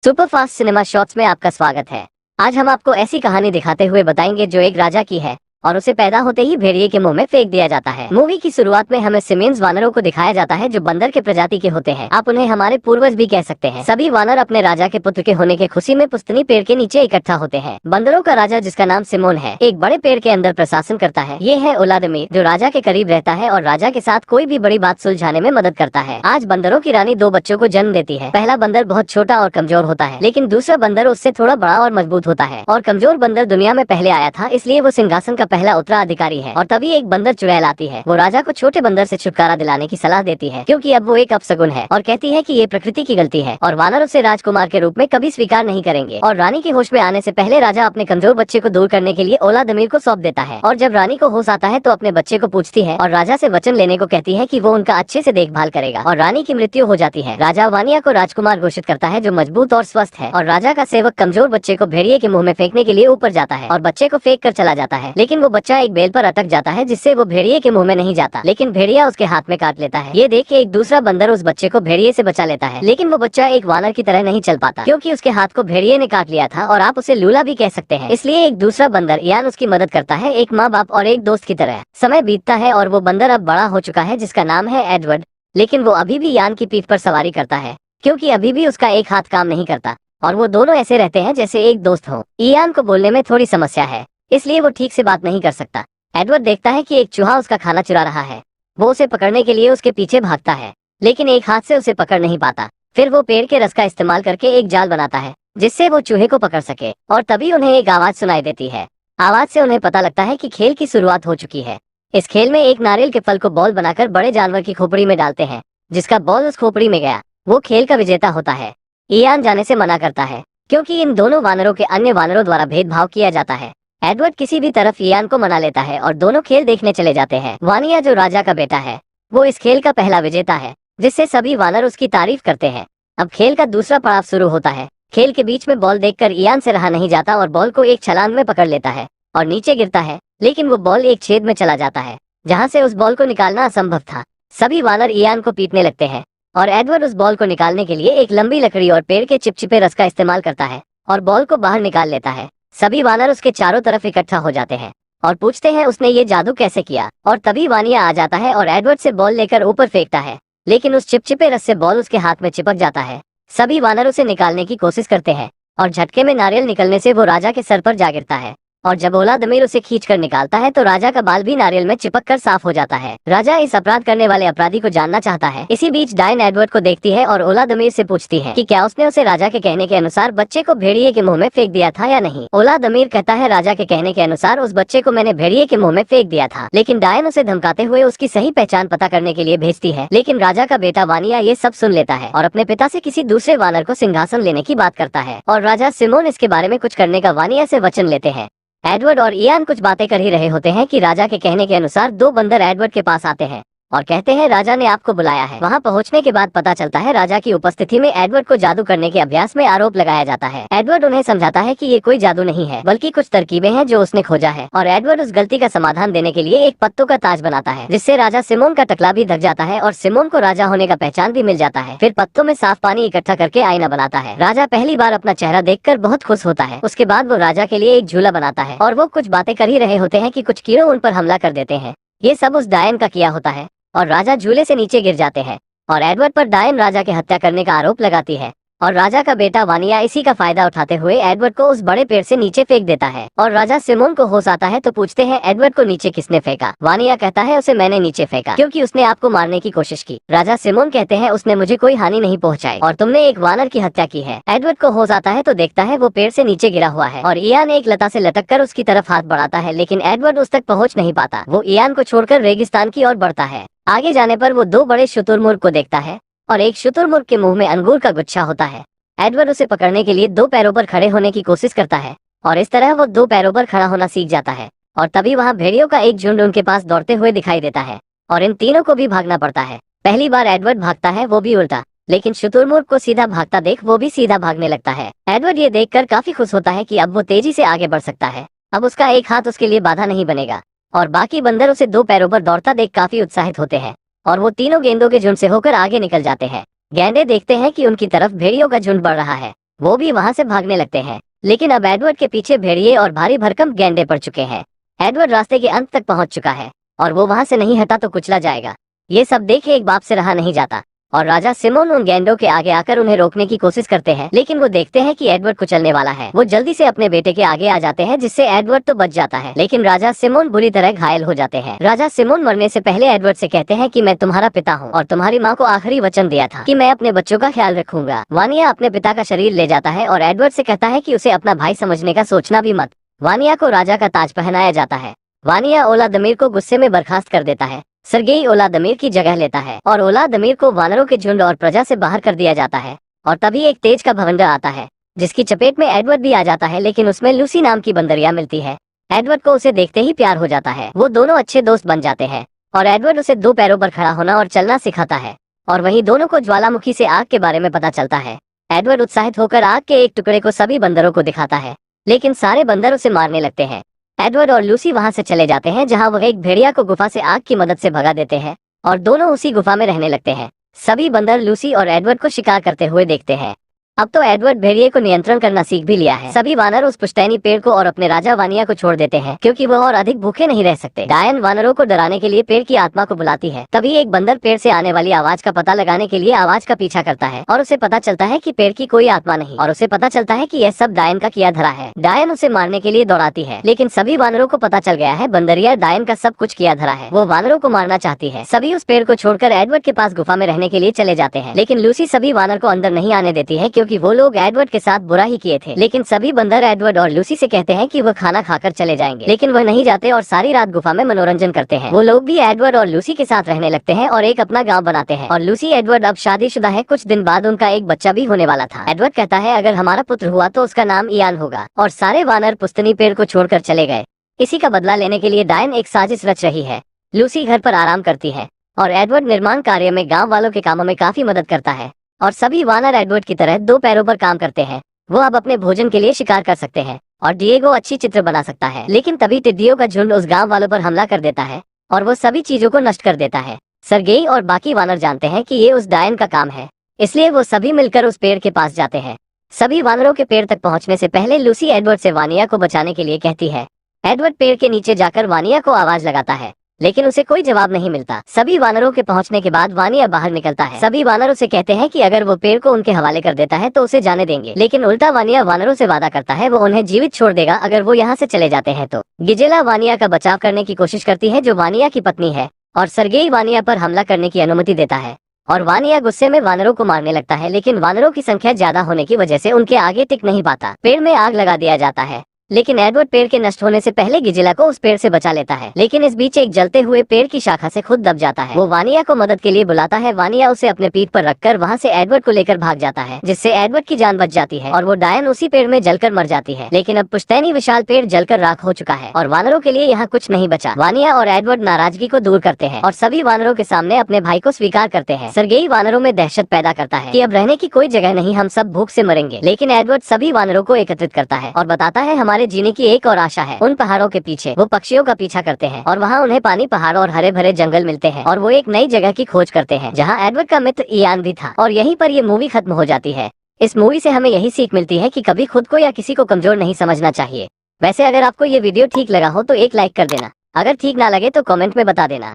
Superfast cinema shots में आपका स्वागत है। आज हम आपको ऐसी कहानी दिखाते हुए बताएंगे जो एक राजा की है और उसे पैदा होते ही भेड़िए के मुंह में फेंक दिया जाता है। मूवी की शुरुआत में हमें सिमियंस वानरों को दिखाया जाता है जो बंदर के प्रजाति के होते हैं। आप उन्हें हमारे पूर्वज भी कह सकते हैं। सभी वानर अपने राजा के पुत्र के होने के खुशी में पुस्तनी पेड़ के नीचे इकट्ठा होते हैं। बंदरों का राजा, जिसका नाम सिमोन है, एक बड़े पेड़ के अंदर प्रशासन करता है। ये है ओलादमीर, जो राजा के करीब रहता है और राजा के साथ कोई भी बड़ी बात सुलझाने में मदद करता है। आज बंदरों की रानी दो बच्चों को जन्म देती है। पहला बंदर बहुत छोटा और कमजोर होता है, लेकिन दूसरा बंदर उससे थोड़ा बड़ा और मजबूत होता है। और कमजोर बंदर दुनिया में पहले आया था, इसलिए वो सिंहासन का पहला उत्तराधिकारी है। और तभी एक बंदर चुड़ैल आती है। वो राजा को छोटे बंदर से छुटकारा दिलाने की सलाह देती है, क्योंकि अब वो एक अपशगुन है, और कहती है कि ये प्रकृति की गलती है और वानर उसे राजकुमार के रूप में कभी स्वीकार नहीं करेंगे। और रानी के होश में आने से पहले राजा अपने कमजोर बच्चे को दूर करने के लिए ओलादमीर को सौंप देता है। और जब रानी को होश आता है तो अपने बच्चे को पूछती है और राजा से वचन लेने को कहती है कि वो उनका अच्छे से देखभाल करेगा। और रानी की मृत्यु हो जाती है। राजा वानिया को राजकुमार घोषित करता है, जो मजबूत और स्वस्थ है। और राजा का सेवक कमजोर बच्चे को भेड़िए के मुंह में फेंकने के लिए ऊपर जाता है और बच्चे को फेंक कर चला जाता है, लेकिन वो बच्चा एक बेल पर अटक जाता है, जिससे वो भेड़िए के मुंह में नहीं जाता, लेकिन भेड़िया उसके हाथ में काट लेता है। ये देख के एक दूसरा बंदर उस बच्चे को भेड़िए से बचा लेता है, लेकिन वो बच्चा एक वानर की तरह नहीं चल पाता, क्योंकि उसके हाथ को भेड़िए ने काट लिया था। और आप उसे लूला भी कह सकते हैं। इसलिए एक दूसरा बंदर यान उसकी मदद करता है, एक माँ बाप और एक दोस्त की तरह। समय बीतता है और वो बंदर अब बड़ा हो चुका है, जिसका नाम है एडवर्ड, लेकिन वो अभी भी यान की पीठ पर सवारी करता है, क्योंकि अभी भी उसका एक हाथ काम नहीं करता। और वो दोनों ऐसे रहते हैं जैसे एक दोस्त हो। इयान को बोलने में थोड़ी समस्या है, इसलिए वो ठीक से बात नहीं कर सकता। एडवर्ड देखता है कि एक चूहा उसका खाना चुरा रहा है। वो उसे पकड़ने के लिए उसके पीछे भागता है, लेकिन एक हाथ से उसे पकड़ नहीं पाता। फिर वो पेड़ के रस का इस्तेमाल करके एक जाल बनाता है, जिससे वो चूहे को पकड़ सके। और तभी उन्हें एक आवाज सुनाई देती है। आवाज से उन्हें पता लगता है कि खेल की शुरुआत हो चुकी है। इस खेल में एक नारियल के फल को बॉल बनाकर बड़े जानवर की खोपड़ी में डालते हैं। जिसका बॉल उस खोपड़ी में गया, वो खेल का विजेता होता है। इयान जाने से मना करता है, क्योंकि इन दोनों वानरों के अन्य वानरों द्वारा भेदभाव किया जाता है। एडवर्ड किसी भी तरफ इयान को मना लेता है और दोनों खेल देखने चले जाते हैं। वानिया, जो राजा का बेटा है, वो इस खेल का पहला विजेता है, जिससे सभी वानर उसकी तारीफ करते हैं। अब खेल का दूसरा पड़ाव शुरू होता है। खेल के बीच में बॉल देखकर इयान से रहा नहीं जाता और बॉल को एक छलांग में पकड़ लेता है और नीचे गिरता है, लेकिन वो बॉल एक छेद में चला जाता है, जहाँ से उस बॉल को निकालना असंभव था। सभी वानर इयान को पीटने लगते हैं और एडवर्ड उस बॉल को निकालने के लिए एक लंबी लकड़ी और पेड़ के चिपचिपे रस का इस्तेमाल करता है और बॉल को बाहर निकाल लेता है। सभी वानर उसके चारों तरफ इकट्ठा हो जाते हैं और पूछते हैं उसने ये जादू कैसे किया। और तभी वानिया आ जाता है और एडवर्ड से बॉल लेकर ऊपर फेंकता है, लेकिन उस चिपचिपे रस से बॉल उसके हाथ में चिपक जाता है। सभी वानर उसे निकालने की कोशिश करते हैं और झटके में नारियल निकलने से वो राजा के सर पर जा गिरता है। और जब ओलादमीर उसे खींचकर निकालता है तो राजा का बाल भी नारियल में चिपक कर साफ हो जाता है। राजा इस अपराध करने वाले अपराधी को जानना चाहता है। इसी बीच डायन एडवर्ड को देखती है और ओलादमीर से पूछती है कि क्या उसने उसे राजा के कहने के अनुसार बच्चे को भेड़िए के मुंह में फेंक दिया था या नहीं। ओलादमीर कहता है, राजा के कहने के अनुसार उस बच्चे को मैंने भेड़िए के मुंह में फेंक दिया था, लेकिन डायन उसे धमकाते हुए उसकी सही पहचान पता करने के लिए भेजती है। लेकिन राजा का बेटा वानिया ये सब सुन लेता है और अपने पिता से किसी दूसरे वानर को सिंहासन लेने की बात करता है। और राजा सिमोन इसके बारे में कुछ करने का वानिया से वचन लेते हैं। एडवर्ड और इयान कुछ बातें कर ही रहे होते हैं कि राजा के कहने के अनुसार दो बंदर एडवर्ड के पास आते हैं और कहते हैं राजा ने आपको बुलाया है। वहां पहुंचने के बाद पता चलता है राजा की उपस्थिति में एडवर्ड को जादू करने के अभ्यास में आरोप लगाया जाता है। एडवर्ड उन्हें समझाता है कि ये कोई जादू नहीं है, बल्कि कुछ तरकीबें हैं जो उसने खोजा है। और एडवर्ड उस गलती का समाधान देने के लिए एक पत्तों का ताज बनाता है, जिससे राजा सिमोन का टकला भी ढक जाता है और सिमोन को राजा होने का पहचान भी मिल जाता है। फिर पत्तों में साफ पानी इकट्ठा करके आईना बनाता है। राजा पहली बार अपना चेहरा देखकर बहुत खुश होता है। उसके बाद वो राजा के लिए एक झूला बनाता है और वो कुछ बातें कर ही रहे होते हैं कि कुछ कीड़ों उन पर हमला कर देते हैं। ये सब उस डायन का किया होता है और राजा झूले से नीचे गिर जाते हैं और एडवर्ड पर डायन राजा के हत्या करने का आरोप लगाती है। और राजा का बेटा वानिया इसी का फायदा उठाते हुए एडवर्ड को उस बड़े पेड़ से नीचे फेंक देता है। और राजा सिमोन को होश आता है तो पूछते हैं, एडवर्ड को नीचे किसने फेंका। वानिया कहता है, उसे मैंने नीचे फेंका, क्योंकि उसने आपको मारने की कोशिश की। राजा सिमोन कहते हैं, उसने मुझे कोई हानि नहीं पहुंचाई और तुमने एक वानर की हत्या की है। एडवर्ड को होश आता है तो देखता है वो पेड़ से नीचे गिरा हुआ है और इयान एक लता से लटक कर उसकी तरफ हाथ बढ़ाता है, लेकिन एडवर्ड उस तक पहुँच नहीं पाता। वो इयान को छोड़कर रेगिस्तान की ओर बढ़ता है। आगे जाने पर वो दो बड़े शुतुरमुर्ग को देखता है और एक शुतुरमुर्ग के मुंह में अंगूर का गुच्छा होता है। एडवर्ड उसे पकड़ने के लिए दो पैरों पर खड़े होने की कोशिश करता है और इस तरह वो दो पैरों पर खड़ा होना सीख जाता है। और तभी वहाँ भेड़ियों का एक झुंड उनके पास दौड़ते हुए दिखाई देता है और इन तीनों को भी भागना पड़ता है। पहली बार एडवर्ड भागता है, वो भी उल्टा, लेकिन शुतुरमुर्ग को सीधा भागता देख वो भी सीधा भागने लगता है। एडवर्ड ये देखकर काफी खुश होता है कि अब वो तेजी से आगे बढ़ सकता है। अब उसका एक हाथ उसके लिए बाधा नहीं बनेगा। और बाकी बंदर उसे दो पैरों पर दौड़ता देख काफी उत्साहित होते हैं और वो तीनों गेंदों के झुंड से होकर आगे निकल जाते हैं। गैंडे देखते हैं कि उनकी तरफ भेड़ियों का झुंड बढ़ रहा है वो भी वहाँ से भागने लगते हैं। लेकिन अब एडवर्ड के पीछे भेड़िए और भारी भरकम गैंडे पड़ चुके हैं। एडवर्ड रास्ते के अंत तक पहुंच चुका है और वो वहाँ से नहीं हटा तो कुचला जाएगा। ये सब देखे एक बाप से रहा नहीं जाता और राजा सिमोन उन गैंडों के आगे आकर उन्हें रोकने की कोशिश करते हैं, लेकिन वो देखते हैं कि एडवर्ड कुचलने वाला है। वो जल्दी से अपने बेटे के आगे आ जाते हैं, जिससे एडवर्ड तो बच जाता है, लेकिन राजा सिमोन बुरी तरह घायल हो जाते हैं। राजा सिमोन मरने से पहले एडवर्ड से कहते हैं कि मैं तुम्हारा पिता हूँ और तुम्हारी माँ को आखिरी वचन दिया था कि मैं अपने बच्चों का ख्याल रखूंगा। वानिया अपने पिता का शरीर ले जाता है और एडवर्ड से कहता है कि उसे अपना भाई समझने का सोचना भी मत। वानिया को राजा का ताज पहनाया जाता है। वानिया ओलादमीर को गुस्से में बर्खास्त कर देता है। सर्गेई ओलादमीर की जगह लेता है और ओलादमीर को वानरों के झुंड और प्रजा से बाहर कर दिया जाता है। और तभी एक तेज का भवंडर आता है, जिसकी चपेट में एडवर्ड भी आ जाता है, लेकिन उसमें लूसी नाम की बंदरिया मिलती है। एडवर्ड को उसे देखते ही प्यार हो जाता है। वो दोनों अच्छे दोस्त बन जाते हैं और एडवर्ड उसे 2 पैरों पर खड़ा होना और चलना सिखाता है। और वहीं दोनों को ज्वालामुखी से आग के बारे में पता चलता है। एडवर्ड उत्साहित होकर आग के एक टुकड़े को सभी बंदरों को दिखाता है, लेकिन सारे बंदर उसे मारने लगते हैं। एडवर्ड और लूसी वहां से चले जाते हैं, जहां वह एक भेड़िया को गुफा से आग की मदद से भगा देते हैं और दोनों उसी गुफा में रहने लगते हैं। सभी बंदर लूसी और एडवर्ड को शिकार करते हुए देखते हैं। अब तो एडवर्ड भेड़िए को नियंत्रण करना सीख भी लिया है। सभी वानर उस पुश्तैनी पेड़ को और अपने राजा वानिया को छोड़ देते हैं, क्योंकि वह और अधिक भूखे नहीं रह सकते। डायन वानरों को डराने के लिए पेड़ की आत्मा को बुलाती है। तभी एक बंदर पेड़ से आने वाली आवाज का पता लगाने के लिए आवाज का पीछा करता है और उसे पता चलता है कि पेड़ की कोई आत्मा नहीं, और उसे पता चलता है कि यह सब डायन का किया धरा है। डायन उसे मारने के लिए दौड़ाती है, लेकिन सभी वानरों को पता चल गया है बंदरिया डायन का सब कुछ किया धरा है। वो वानरों को मारना चाहती है। सभी उस पेड़ को छोड़कर एडवर्ड के पास गुफा में रहने के लिए चले जाते हैं, लेकिन लूसी सभी वानर को अंदर नहीं आने देती है, क्योंकि वो लोग एडवर्ड के साथ बुरा ही किए थे। लेकिन सभी बंदर एडवर्ड और लूसी से कहते हैं कि वह खाना खाकर चले जाएंगे, लेकिन वह नहीं जाते और सारी रात गुफा में मनोरंजन करते हैं। वो लोग भी एडवर्ड और लूसी के साथ रहने लगते हैं और एक अपना गांव बनाते हैं। और लूसी एडवर्ड अब शादीशुदा है। कुछ दिन बाद उनका एक बच्चा भी होने वाला था। एडवर्ड कहता है अगर हमारा पुत्र हुआ तो उसका नाम इयान होगा। और सारे वानर पुश्तैनी पेड़ को छोड़कर चले गए। इसी का बदला लेने के लिए डायन एक साजिश रच रही है। लूसी घर पर आराम करती है और एडवर्ड निर्माण कार्य में गाँव वालों के कामों में काफी मदद करता है। और सभी वानर एडवर्ड की तरह 2 पैरों पर काम करते हैं। वो अब अपने भोजन के लिए शिकार कर सकते हैं और डिएगो अच्छी चित्र बना सकता है। लेकिन तभी टिड्डियों का झुंड उस गांव वालों पर हमला कर देता है और वो सभी चीजों को नष्ट कर देता है। सर्गेई और बाकी वानर जानते हैं कि ये उस डायन का काम है, इसलिए वो सभी मिलकर उस पेड़ के पास जाते हैं। सभी वानरों के पेड़ तक पहुंचने से पहले लूसी एडवर्ड से वानिया को बचाने के लिए कहती है। एडवर्ड पेड़ के नीचे जाकर वानिया को आवाज लगाता है, लेकिन उसे कोई जवाब नहीं मिलता। सभी वानरों के पहुंचने के बाद वानिया बाहर निकलता है। सभी वानर उसे कहते हैं कि अगर वो पेड़ को उनके हवाले कर देता है तो उसे जाने देंगे, लेकिन उल्टा वानिया वानरों से वादा करता है वो उन्हें जीवित छोड़ देगा अगर वो यहाँ से चले जाते हैं तो। गिजेला वानिया का बचाव करने की कोशिश करती है, जो वानिया की पत्नी है, और सर्गेई वानिया पर हमला करने की अनुमति देता है। और वानिया गुस्से में वानरों को मारने लगता है, लेकिन वानरों की संख्या ज्यादा होने की वजह से उनके आगे टिक नहीं पाता। पेड़ में आग लगा दिया जाता है, लेकिन एडवर्ड पेड़ के नष्ट होने से पहले गिजेला को उस पेड़ से बचा लेता है। लेकिन इस बीच एक जलते हुए पेड़ की शाखा से खुद दब जाता है। वो वानिया को मदद के लिए बुलाता है। वानिया उसे अपने पीठ पर रखकर वहां से एडवर्ड को लेकर भाग जाता है, जिससे एडवर्ड की जान बच जाती है और वो डायन उसी पेड़ में जलकर मर जाती है। लेकिन अब पुश्तैनी विशाल पेड़ जलकर राख हो चुका है और वानरों के लिए यहाँ कुछ नहीं बचा। वानिया और एडवर्ड नाराजगी को दूर करते हैं और सभी वानरों के सामने अपने भाई को स्वीकार करते हैं। सर्गेई वानरों में दहशत पैदा करता है कि अब रहने की कोई जगह नहीं, हम सब भूख से मरेंगे। लेकिन एडवर्ड सभी वानरों को एकत्रित करता है और बताता है हमारे जीने की एक और आशा है। उन पहाड़ों के पीछे वो पक्षियों का पीछा करते हैं और वहाँ उन्हें पानी, पहाड़ और हरे भरे जंगल मिलते हैं और वो एक नई जगह की खोज करते हैं जहाँ एडवर्ड का मित्र इयान भी था। और यहीं पर ये मूवी खत्म हो जाती है। इस मूवी से हमें यही सीख मिलती है कि कभी खुद को या किसी को कमजोर नहीं समझना चाहिए। वैसे अगर आपको ये वीडियो ठीक लगा हो तो एक लाइक कर देना, अगर ठीक ना लगे तो कमेंट में बता देना।